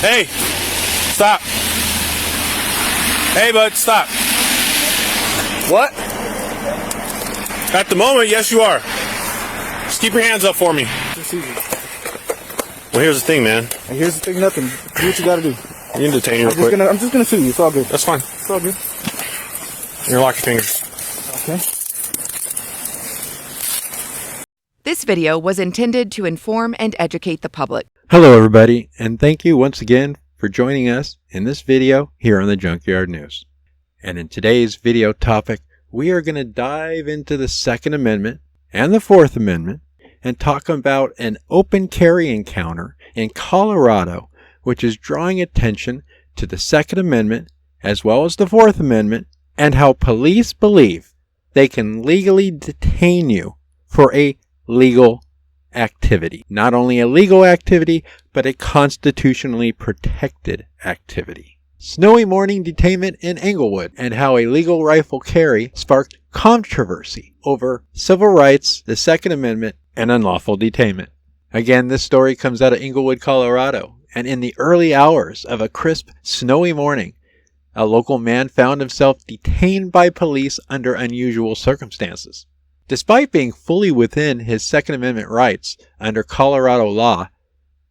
Hey, stop. Hey, bud, stop. What? At the moment, yes, you are. Just keep your hands up for me. Well, here's the thing, man. And here's the thing, nothing. Do what you gotta do. You can detain you real quick. I'm just gonna sue you. It's all good. That's fine. It's all good. You're lock your fingers. Okay. This video was intended to inform and educate the public. Hello everybody, and thank you once again for joining us in this video here on the Junkyard News. And in today's video topic, we are going to dive into the Second Amendment and the Fourth Amendment and talk about an open carry encounter in Colorado, which is drawing attention to the Second Amendment as well as the Fourth Amendment and how police believe they can legally detain you for a legal activity. Not only a legal activity, but a constitutionally protected activity. Snowy morning detainment in Englewood and how a legal rifle carry sparked controversy over civil rights, the Second Amendment, and unlawful detainment. Again, this story comes out of Englewood, Colorado, and in the early hours of a crisp, snowy morning, a local man found himself detained by police under unusual circumstances. Despite being fully within his Second Amendment rights under Colorado law,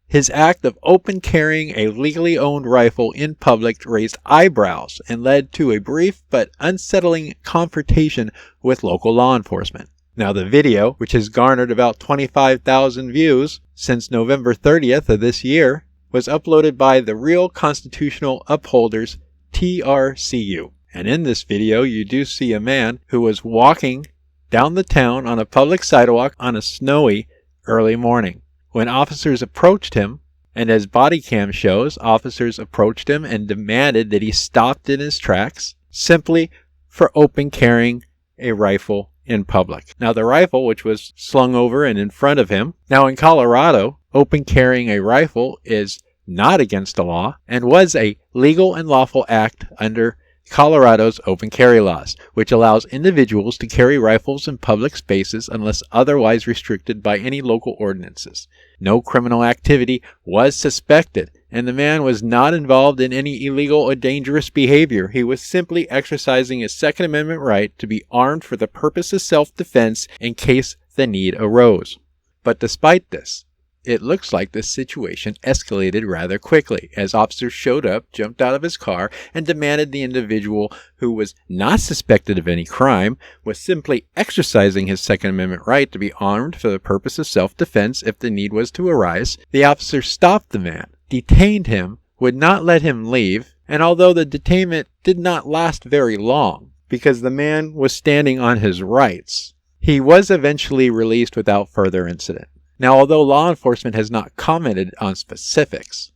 his act of open carrying a legally owned rifle in public raised eyebrows and led to a brief but unsettling confrontation with local law enforcement. Now the video, which has garnered about 25,000 views since November 30th of this year, was uploaded by the Real Constitutional Upholders TRCU. And in this video you do see a man who was walking down the town on a public sidewalk on a snowy early morning. When officers approached him, and as body cam shows, officers approached him and demanded that he stopped in his tracks simply for open carrying a rifle in public. Now the rifle, which was slung over and in front of him, now in Colorado, open carrying a rifle is not against the law and was a legal and lawful act under Colorado's open carry laws, which allows individuals to carry rifles in public spaces unless otherwise restricted by any local ordinances. No criminal activity was suspected, and the man was not involved in any illegal or dangerous behavior. He was simply exercising his Second Amendment right to be armed for the purpose of self-defense in case the need arose. But despite this, it looks like this situation escalated rather quickly as officers showed up, jumped out of his car, and demanded the individual, who was not suspected of any crime, was simply exercising his Second Amendment right to be armed for the purpose of self-defense if the need was to arise. The officer stopped the man, detained him, would not let him leave, and although the detainment did not last very long because the man was standing on his rights, he was eventually released without further incident. Now, although law enforcement has not commented on specifics,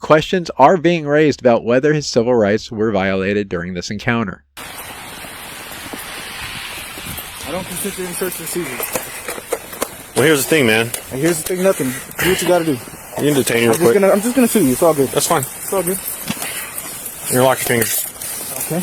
questions are being raised about whether his civil rights were violated during this encounter. I don't consent to any search and seizure. Well, here's the thing, man. And here's the thing, nothing. Do what you gotta do. You can detain you real quick. I'm just gonna sue you. It's all good. That's fine. It's all good. You're lock your fingers. Okay.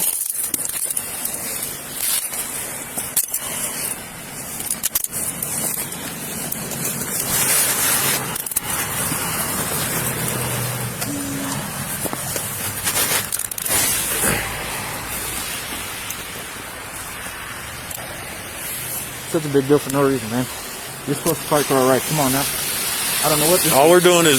Such a big deal for no reason, man. You're supposed to fight for our rights. Come on now. I don't know what this All we're doing is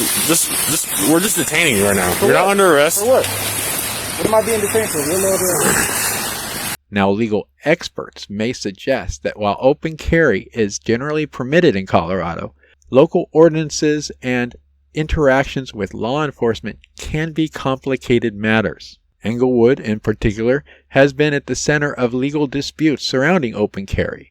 we're just detaining you right now. You're not under arrest. For what? What am I being detained for? You're low. Now, legal experts may suggest that while open carry is generally permitted in Colorado, local ordinances and interactions with law enforcement can be complicated matters. Englewood, in particular, has been at the center of legal disputes surrounding open carry.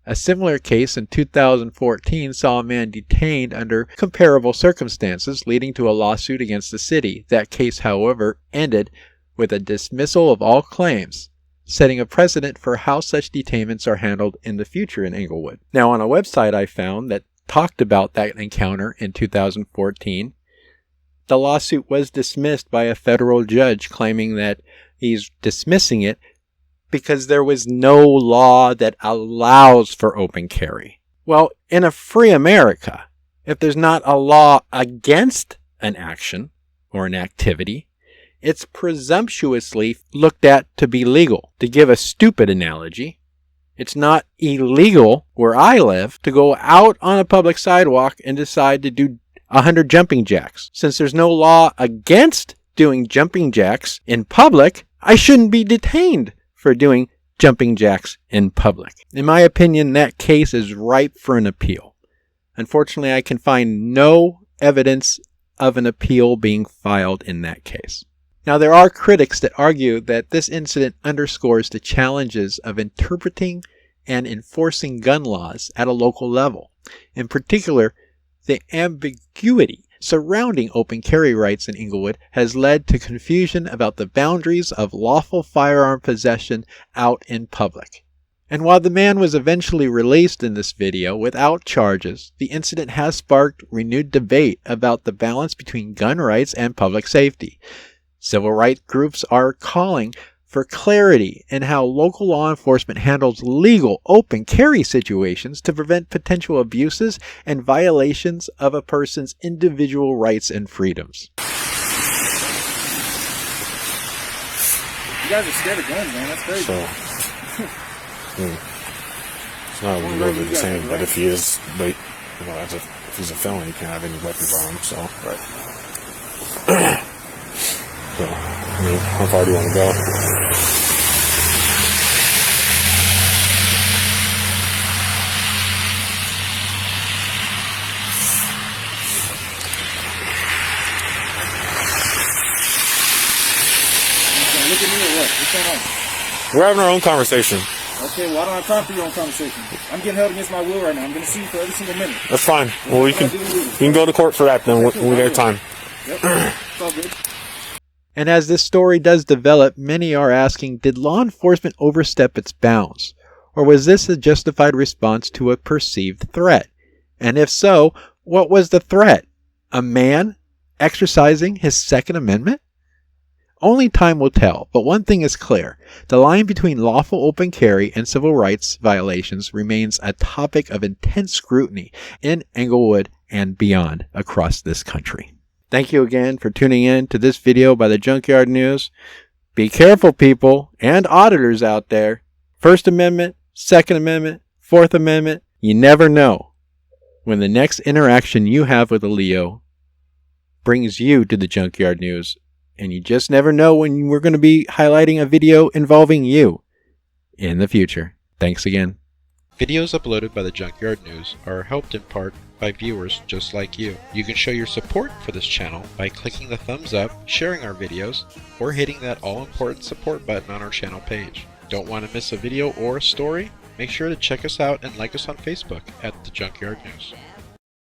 A similar case in 2014 saw a man detained under comparable circumstances, leading to a lawsuit against the city. That case, however, ended with a dismissal of all claims, setting a precedent for how such detainments are handled in the future in Englewood. Now, on a website I found that talked about that encounter in 2014, the lawsuit was dismissed by a federal judge, claiming that he's dismissing it because there was no law that allows for open carry. Well, in a free America, if there's not a law against an action or an activity, it's presumptuously looked at to be legal. To give a stupid analogy, it's not illegal where I live to go out on a public sidewalk and decide to do 100 jumping jacks. Since there's no law against doing jumping jacks in public, I shouldn't be detained for doing jumping jacks in public. In my opinion, that case is ripe for an appeal. Unfortunately, I can find no evidence of an appeal being filed in that case. Now, there are critics that argue that this incident underscores the challenges of interpreting and enforcing gun laws at a local level. In particular, the ambiguity surrounding open carry rights in Englewood has led to confusion about the boundaries of lawful firearm possession out in public. And while the man was eventually released in this video without charges, the incident has sparked renewed debate about the balance between gun rights and public safety. Civil rights groups are calling for clarity in how local law enforcement handles legal open carry situations to prevent potential abuses and violations of a person's individual rights and freedoms. You guys are scared of guns, man. That's crazy. So, it's not really the same, but if he is, if he's a felon, he can't have any weapons on him, so. Right. So, how far do you want to go? Look at me or what? What's going on? We're having our own conversation. Okay, well, I don't have time for your own conversation. I'm getting held against my will right now. I'm going to see you for every single minute. That's fine. Well, you can go to court for that then when we get time. Yep, it's all good. And as this story does develop, many are asking, did law enforcement overstep its bounds? Or was this a justified response to a perceived threat? And if so, what was the threat? A man exercising his Second Amendment? Only time will tell, but one thing is clear. The line between lawful open carry and civil rights violations remains a topic of intense scrutiny in Englewood and beyond across this country. Thank you again for tuning in to this video by the Junkyard News. Be careful, people and auditors out there. First Amendment, Second Amendment, Fourth Amendment, you never know when the next interaction you have with a Leo brings you to the Junkyard News. And you just never know when we're going to be highlighting a video involving you in the future. Thanks again. Videos uploaded by the Junkyard News are helped in part by viewers just like you. You can show your support for this channel by clicking the thumbs up, sharing our videos, or hitting that all-important support button on our channel page. Don't want to miss a video or a story? Make sure to check us out and like us on Facebook at The Junkyard News.